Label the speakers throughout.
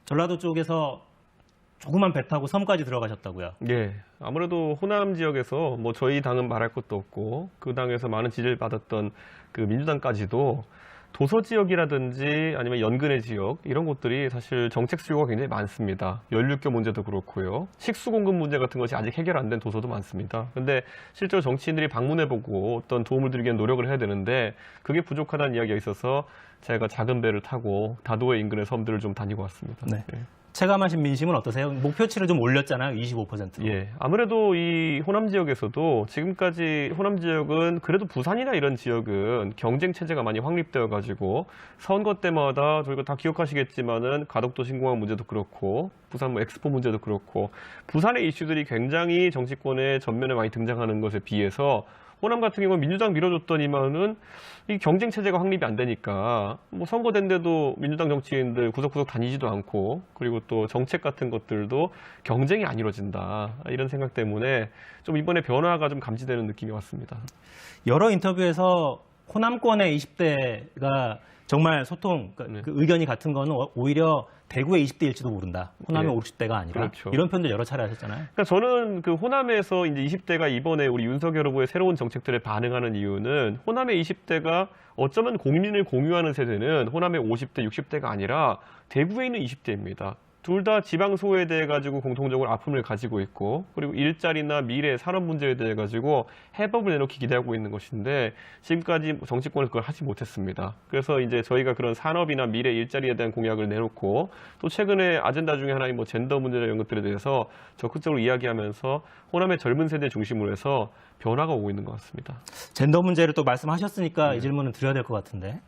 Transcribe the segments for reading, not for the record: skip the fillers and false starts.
Speaker 1: 전라도 쪽에서 조그만 배 타고 섬까지 들어가셨다고요?
Speaker 2: 예. 아무래도 호남 지역에서 뭐 저희 당은 말할 것도 없고 그 당에서 많은 지지를 받았던 그 민주당까지도 도서 지역이라든지 아니면 연근해 지역 이런 곳들이 사실 정책 수요가 굉장히 많습니다. 연료교 문제도 그렇고요. 식수 공급 문제 같은 것이 아직 해결 안 된 도서도 많습니다. 근데 실제로 정치인들이 방문해보고 어떤 도움을 드리기 위한 노력을 해야 되는데 그게 부족하다는 이야기가 있어서 제가 작은 배를 타고 다도해 인근의 섬들을 좀 다니고 왔습니다.
Speaker 1: 네.
Speaker 2: 예.
Speaker 1: 체감하신 민심은 어떠세요? 목표치를 좀 올렸잖아요, 25%로.
Speaker 2: 예, 아무래도 이 호남 지역에서도 지금까지 호남 지역은 그래도 부산이나 이런 지역은 경쟁 체제가 많이 확립되어 가지고 선거 때마다 저희가 다 기억하시겠지만은 가덕도 신공항 문제도 그렇고 부산 뭐 엑스포 문제도 그렇고 부산의 이슈들이 굉장히 정치권의 전면에 많이 등장하는 것에 비해서 호남 같은 경우는 민주당 밀어줬더니만은 이 경쟁 체제가 확립이 안 되니까 뭐 선거된데도 민주당 정치인들 구석구석 다니지도 않고 그리고 또 정책 같은 것들도 경쟁이 안 이루어진다 이런 생각 때문에 좀 이번에 변화가 좀 감지되는 느낌이 왔습니다.
Speaker 1: 여러 인터뷰에서 호남권의 20대가 정말 소통, 그 의견이 같은 거는 오히려 대구의 20대일지도 모른다. 호남의 50대가 아니라.
Speaker 2: 그렇죠.
Speaker 1: 이런 표현도 여러 차례 하셨잖아요.
Speaker 2: 그러니까 저는 그 호남에서 이제 20대가 이번에 우리 윤석열 후보의 새로운 정책들에 반응하는 이유는 호남의 20대가 어쩌면 국민을 공유하는 세대는 호남의 50대, 60대가 아니라 대구에 있는 20대입니다. 둘 다 지방 소외에 대해 가지고 공통적으로 아픔을 가지고 있고 그리고 일자리나 미래 산업 문제에 대해 가지고 해법을 내놓기 기대하고 있는 것인데 지금까지 정치권은 그걸 하지 못했습니다. 그래서 이제 저희가 그런 산업이나 미래 일자리에 대한 공약을 내놓고 또 최근에 아젠다 중에 하나인 뭐 젠더 문제나 이런 것들에 대해서 적극적으로 이야기하면서 호남의 젊은 세대 중심으로 해서 변화가 오고 있는 것 같습니다.
Speaker 1: 젠더 문제를 또 말씀하셨으니까 이 질문은 드려야 될 것 같은데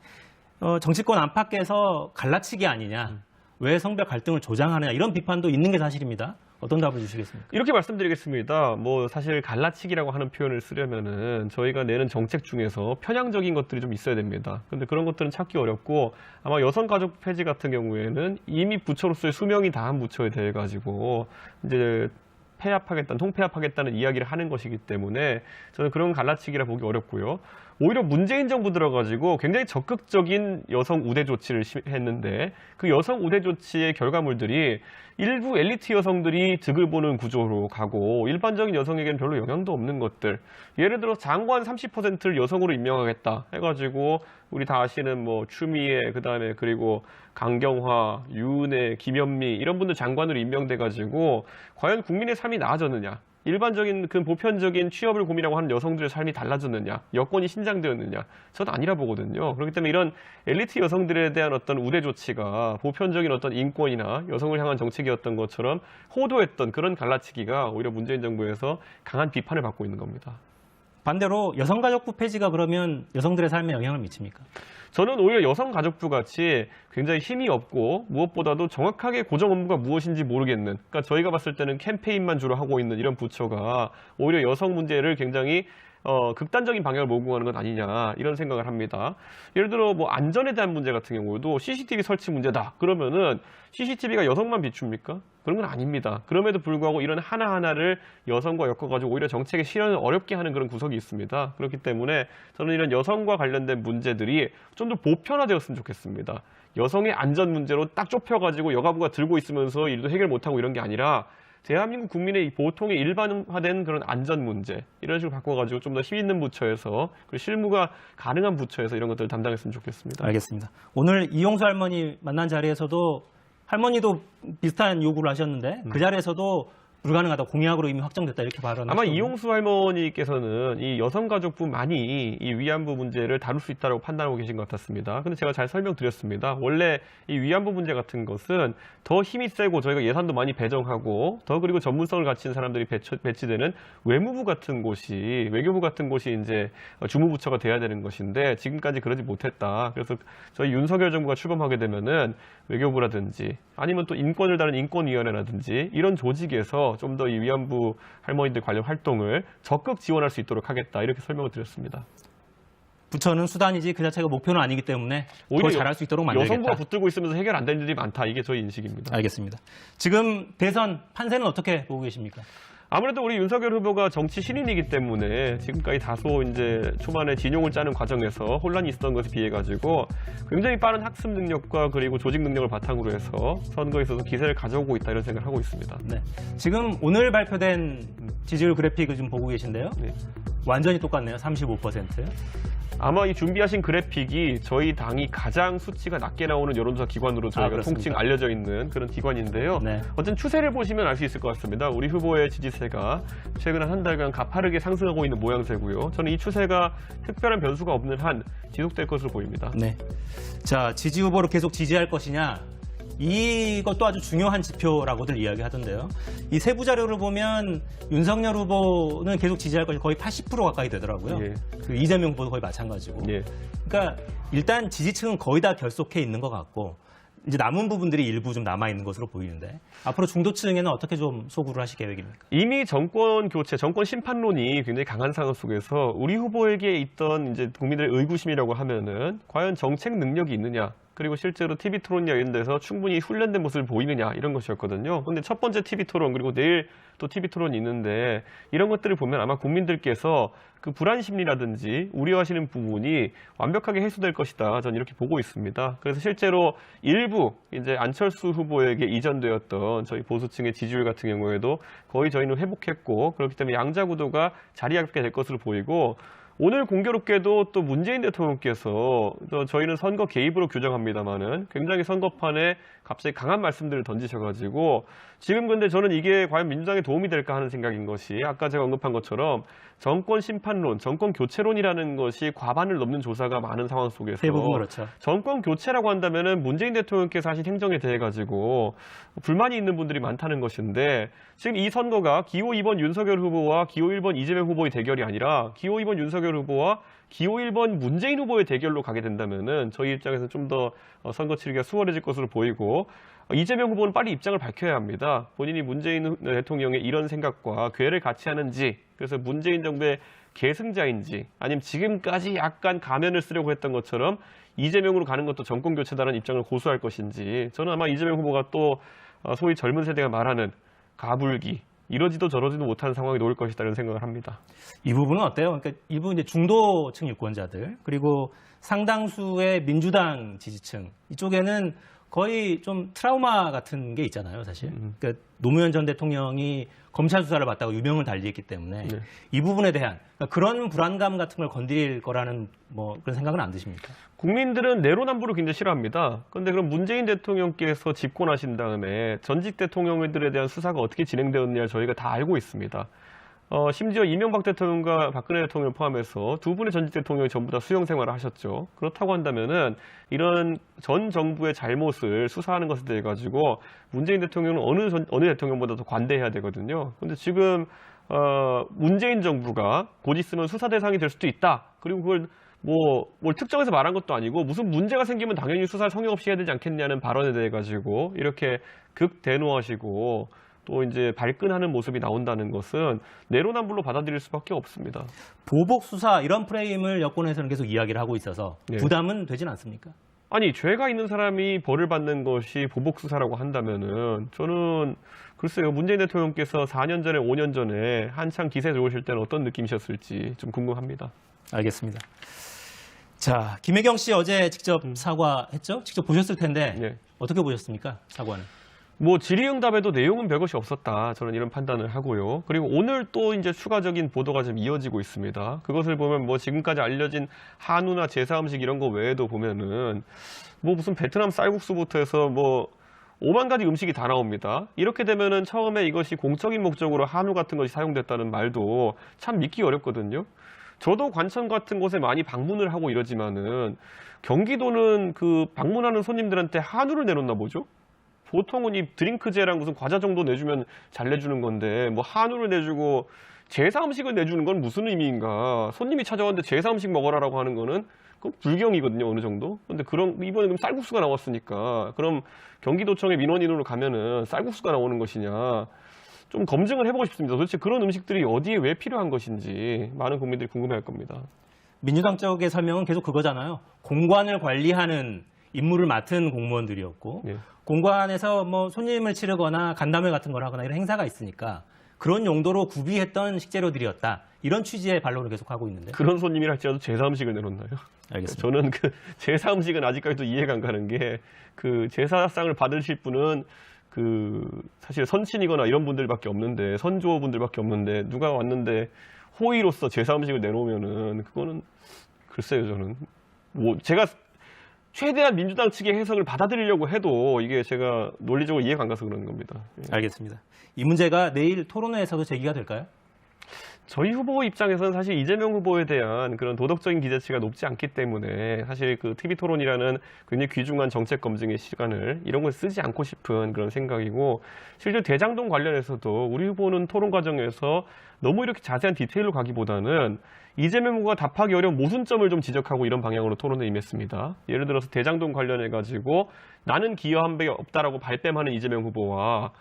Speaker 1: 정치권 안팎에서 갈라치기 아니냐. 왜 성별 갈등을 조장하느냐 이런 비판도 있는 게 사실입니다. 어떤 답을 주시겠습니까?
Speaker 2: 이렇게 말씀드리겠습니다. 뭐 사실 갈라치기라고 하는 표현을 쓰려면은 저희가 내는 정책 중에서 편향적인 것들이 좀 있어야 됩니다. 근데 그런 것들은 찾기 어렵고 아마 여성가족 폐지 같은 경우에는 이미 부처로서의 수명이 다한 부처에 대해 가지고 이제 폐합하겠다는, 통폐합하겠다는 이야기를 하는 것이기 때문에 저는 그런 갈라치기라 보기 어렵고요. 오히려 문재인 정부 들어가지고 굉장히 적극적인 여성 우대 조치를 했는데 그 여성 우대 조치의 결과물들이 일부 엘리트 여성들이 득을 보는 구조로 가고 일반적인 여성에게는 별로 영향도 없는 것들. 예를 들어 장관 30%를 여성으로 임명하겠다 해가지고 우리 다 아시는 뭐 추미애 그다음에 그리고 강경화, 유은혜, 김현미 이런 분들 장관으로 임명돼가지고 과연 국민의 삶이 나아졌느냐? 일반적인 그 보편적인 취업을 고민하고 하는 여성들의 삶이 달라졌느냐, 여건이 신장되었느냐, 저는 아니라 보거든요. 그렇기 때문에 이런 엘리트 여성들에 대한 어떤 우대 조치가 보편적인 어떤 인권이나 여성을 향한 정책이었던 것처럼 호도했던 그런 갈라치기가 오히려 문재인 정부에서 강한 비판을 받고 있는 겁니다.
Speaker 1: 반대로 여성가족부 폐지가 그러면 여성들의 삶에 영향을 미칩니까?
Speaker 2: 저는 오히려 여성가족부 같이 굉장히 힘이 없고 무엇보다도 정확하게 고정 업무가 무엇인지 모르겠는 그러니까 저희가 봤을 때는 캠페인만 주로 하고 있는 이런 부처가 오히려 여성 문제를 굉장히 극단적인 방향을 몰고 가는 건 아니냐 이런 생각을 합니다. 예를 들어 뭐 안전에 대한 문제 같은 경우도 CCTV 설치 문제다. 그러면은 CCTV가 여성만 비춥니까? 그런 건 아닙니다. 그럼에도 불구하고 이런 하나하나를 여성과 엮어가지고 오히려 정책의 실현을 어렵게 하는 그런 구석이 있습니다. 그렇기 때문에 저는 이런 여성과 관련된 문제들이 좀 더 보편화되었으면 좋겠습니다. 여성의 안전 문제로 딱 좁혀가지고 여가부가 들고 있으면서 일도 해결 못하고 이런 게 아니라 대한민국 국민의 보통의 일반화된 그런 안전 문제 이런 식으로 바꿔가지고 좀 더 힘 있는 부처에서 그리고 실무가 가능한 부처에서 이런 것들을 담당했으면 좋겠습니다.
Speaker 1: 알겠습니다. 오늘 이용수 할머니 만난 자리에서도 할머니도 비슷한 요구를 하셨는데 그 자리에서도 불가능하다, 공약으로 이미 확정됐다 이렇게 발언하셨죠.
Speaker 2: 아마 이용수 할머니께서는 이 여성가족부만이 이 위안부 문제를 다룰 수 있다고 판단하고 계신 것 같았습니다. 근데 제가 잘 설명드렸습니다. 원래 이 위안부 문제 같은 것은 더 힘이 세고 저희가 예산도 많이 배정하고 더 그리고 전문성을 갖춘 사람들이 배치되는 외무부 같은 곳이 외교부 같은 곳이 이제 주무부처가 돼야 되는 것인데 지금까지 그러지 못했다. 그래서 저희 윤석열 정부가 출범하게 되면은 외교부라든지 아니면 또 인권을 다룬 인권위원회라든지 이런 조직에서 좀 더 이 위안부 할머니들 관련 활동을 적극 지원할 수 있도록 하겠다 이렇게 설명을 드렸습니다.
Speaker 1: 부처는 수단이지 그 자체가 목표는 아니기 때문에 더 잘할 수 있도록 만들겠다.
Speaker 2: 여성부가 붙들고 있으면서 해결 안 되는 일이 많다. 이게 저희 인식입니다.
Speaker 1: 알겠습니다. 지금 대선 판세는 어떻게 보고 계십니까?
Speaker 2: 아무래도 우리 윤석열 후보가 정치 신인이기 때문에 지금까지 다소 이제 초반에 진용을 짜는 과정에서 혼란이 있었던 것에 비해 가지고 굉장히 빠른 학습 능력과 그리고 조직 능력을 바탕으로 해서 선거에 있어서 기세를 가져오고 있다 이런 생각을 하고 있습니다.
Speaker 1: 네. 지금 오늘 발표된 지지율 그래픽을 지금 보고 계신데요.
Speaker 2: 네.
Speaker 1: 완전히 똑같네요. 35%.
Speaker 2: 아마 이 준비하신 그래픽이 저희 당이 가장 수치가 낮게 나오는 여론조사 기관으로 저희가
Speaker 1: 그렇습니까?
Speaker 2: 통칭 알려져 있는 그런 기관인데요.
Speaker 1: 네.
Speaker 2: 어쨌든 추세를 보시면 알 수 있을 것 같습니다. 우리 후보의 지지세가 최근 한 달간 가파르게 상승하고 있는 모양새고요. 저는 이 추세가 특별한 변수가 없는 한 지속될 것으로 보입니다.
Speaker 1: 네. 자, 지지 후보로 계속 지지할 것이냐. 이것도 아주 중요한 지표라고들 이야기하던데요. 이 세부 자료를 보면 윤석열 후보는 계속 지지할 것이 거의 80% 가까이 되더라고요.
Speaker 2: 예.
Speaker 1: 그 이재명 후보도 거의 마찬가지고.
Speaker 2: 예.
Speaker 1: 그러니까 일단 지지층은 거의 다 결속해 있는 것 같고 이제 남은 부분들이 일부 좀 남아 있는 것으로 보이는데 앞으로 중도층에는 어떻게 좀 소구를 하실 계획입니까?
Speaker 2: 이미 정권 교체, 정권 심판론이 굉장히 강한 상황 속에서 우리 후보에게 있던 이제 국민들의 의구심이라고 하면은 과연 정책 능력이 있느냐, 그리고 실제로 TV 토론이나 이런 데서 충분히 훈련된 모습을 보이느냐 이런 것이었거든요. 근데 첫 번째 TV 토론 그리고 내일 또 TV 토론이 있는데 이런 것들을 보면 아마 국민들께서 그 불안 심리라든지 우려하시는 부분이 완벽하게 해소될 것이다. 저는 이렇게 보고 있습니다. 그래서 실제로 일부 이제 안철수 후보에게 이전되었던 저희 보수층의 지지율 같은 경우에도 거의 저희는 회복했고 그렇기 때문에 양자 구도가 자리 잡게 될 것으로 보이고 오늘 공교롭게도 또 문재인 대통령께서 또 저희는 선거 개입으로 규정합니다만은 굉장히 선거판에 갑자기 강한 말씀들을 던지셔가지고 지금 근데 저는 이게 과연 민주당에 도움이 될까 하는 생각인 것이 아까 제가 언급한 것처럼 정권 심판론, 정권 교체론이라는 것이 과반을 넘는 조사가 많은 상황 속에서
Speaker 1: 대부분 그렇죠.
Speaker 2: 정권 교체라고 한다면은 문재인 대통령께서 하신 행정에 대해 가지고 불만이 있는 분들이 많다는 것인데 지금 이 선거가 기호 2번 윤석열 후보와 기호 1번 이재명 후보의 대결이 아니라 기호 2번 윤석열 후보와 기호 1번 문재인 후보의 대결로 가게 된다면은 저희 입장에서 좀 더 선거 치르기가 수월해질 것으로 보이고 이재명 후보는 빨리 입장을 밝혀야 합니다. 본인이 문재인 대통령의 이런 생각과 궤를 같이 하는지 그래서 문재인 정부의 계승자인지 아니면 지금까지 약간 가면을 쓰려고 했던 것처럼 이재명으로 가는 것도 정권 교체다라는 입장을 고수할 것인지 저는 아마 이재명 후보가 또 소위 젊은 세대가 말하는 가불기 이러지도 저러지도 못하는 상황이 놓일 것이다 이런 생각을 합니다.
Speaker 1: 이 부분은 어때요? 그러니까 일부 이제 중도층 유권자들 그리고 상당수의 민주당 지지층 이쪽에는 거의 좀 트라우마 같은 게 있잖아요, 사실. 그러니까 노무현 전 대통령이 검찰 수사를 받다가 유명을 달리했기 때문에
Speaker 2: 네.
Speaker 1: 이 부분에 대한 그러니까 그런 불안감 같은 걸 건드릴 거라는 뭐 그런 생각은 안 드십니까?
Speaker 2: 국민들은 내로남불을 굉장히 싫어합니다. 그런데 그럼 문재인 대통령께서 집권하신 다음에 전직 대통령들에 대한 수사가 어떻게 진행되었느냐 저희가 다 알고 있습니다. 심지어 이명박 대통령과 박근혜 대통령을 포함해서 두 분의 전직 대통령이 전부 다 수용 생활을 하셨죠. 그렇다고 한다면은 이런 전 정부의 잘못을 수사하는 것에 대해 가지고 문재인 대통령은 어느 대통령보다 더 관대해야 되거든요. 근데 지금 문재인 정부가 곧 있으면 수사 대상이 될 수도 있다. 그리고 그걸 뭘 특정해서 말한 것도 아니고 무슨 문제가 생기면 당연히 수사를 성의 없이 해야 되지 않겠냐는 발언에 대해 가지고 이렇게 극대노하시고 또 이제 발끈하는 모습이 나온다는 것은 내로남불로 받아들일 수밖에 없습니다.
Speaker 1: 보복 수사 이런 프레임을 여권에서는 계속 이야기를 하고 있어서
Speaker 2: 네.
Speaker 1: 부담은 되진 않습니까?
Speaker 2: 아니 죄가 있는 사람이 벌을 받는 것이 보복 수사라고 한다면은 저는 글쎄요 문재인 대통령께서 4년 전에 5년 전에 한창 기세 들어오실 때는 어떤 느낌이셨을지 좀 궁금합니다.
Speaker 1: 알겠습니다. 자, 김혜경 씨 어제 직접 사과했죠? 직접 보셨을 텐데
Speaker 2: 네.
Speaker 1: 어떻게 보셨습니까? 사과는.
Speaker 2: 질의응답에도 내용은 별것이 없었다. 저는 이런 판단을 하고요. 그리고 오늘 또 이제 추가적인 보도가 좀 이어지고 있습니다. 그것을 보면 지금까지 알려진 한우나 제사 음식 이런 거 외에도 보면은 무슨 베트남 쌀국수부터 해서 5만 가지 음식이 다 나옵니다. 이렇게 되면은 처음에 이것이 공적인 목적으로 한우 같은 것이 사용됐다는 말도 참 믿기 어렵거든요. 저도 관천 같은 곳에 많이 방문을 하고 이러지만은 경기도는 그 방문하는 손님들한테 한우를 내놓나 보죠? 보통은 이 드링크제랑 무슨 과자 정도 내주면 잘 내주는 건데 한우를 내주고 제사 음식을 내주는 건 무슨 의미인가? 손님이 찾아왔는데 제사 음식 먹어라라고 하는 거는 그건 불경이거든요 어느 정도. 근데 이번에 그럼 쌀국수가 나왔으니까 그럼 경기도청의 민원인으로 가면은 쌀국수가 나오는 것이냐? 좀 검증을 해보고 싶습니다. 도대체 그런 음식들이 어디에 왜 필요한 것인지 많은 국민들이 궁금해할 겁니다.
Speaker 1: 민주당 쪽의 설명은 계속 그거잖아요. 공관을 관리하는 임무를 맡은 공무원들이었고
Speaker 2: 네.
Speaker 1: 공관에서 손님을 치르거나 간담회 같은 걸 하거나 이런 행사가 있으니까 그런 용도로 구비했던 식재료들이었다. 이런 취지의 반론을 계속하고 있는데.
Speaker 2: 그런 손님이라 할지라도 제사 음식을 내놓나요?
Speaker 1: 알겠습니다.
Speaker 2: 저는 그 제사 음식은 아직까지도 이해가 안 가는 게 그 제사상을 받으실 분은 그 사실 선친이거나 이런 분들밖에 없는데 선조분들밖에 없는데 누가 왔는데 호의로서 제사 음식을 내놓으면은 그거는 글쎄요 저는 뭐 제가 최대한 민주당 측의 해석을 받아들이려고 해도 이게 제가 논리적으로 이해가 안 가서 그러는 겁니다. 예.
Speaker 1: 알겠습니다. 이 문제가 내일 토론회에서도 제기가 될까요?
Speaker 2: 저희 후보 입장에서는 사실 이재명 후보에 대한 그런 도덕적인 기대치가 높지 않기 때문에 사실 그 TV 토론이라는 굉장히 귀중한 정책 검증의 시간을 이런 걸 쓰지 않고 싶은 그런 생각이고 실제 대장동 관련해서도 우리 후보는 토론 과정에서 너무 이렇게 자세한 디테일로 가기보다는 이재명 후보가 답하기 어려운 모순점을 좀 지적하고 이런 방향으로 토론에 임했습니다. 예를 들어서 대장동 관련해 가지고 나는 기여한 바 없다라고 발뺌하는 이재명 후보와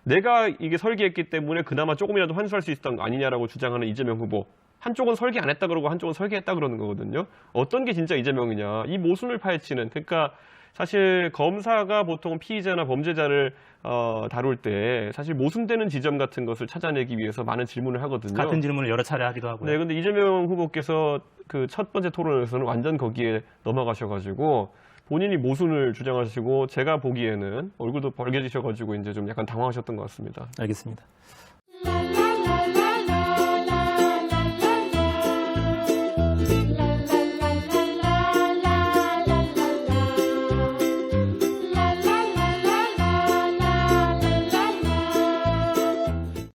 Speaker 2: 내가 이게 설계했기 때문에 그나마 조금이라도 환수할 수 있었던 거 아니냐라고 주장하는 이재명 후보. 한쪽은 설계 안 했다 그러고 한쪽은 설계했다 그러는 거거든요. 어떤 게 진짜 이재명이냐. 이 모순을 파헤치는. 그러니까 사실 검사가 보통 피의자나 범죄자를 다룰 때 사실 모순되는 지점 같은 것을 찾아내기 위해서 많은 질문을 하거든요.
Speaker 1: 같은 질문을 여러 차례 하기도 하고요.
Speaker 2: 네, 근데 이재명 후보께서 그 첫 번째 토론에서는 완전 거기에 넘어가셔가지고 본인이 모순을 주장하시고 제가 보기에는 얼굴도 벌개지셔가지고 이제 좀 약간 당황하셨던 것 같습니다.
Speaker 1: 알겠습니다.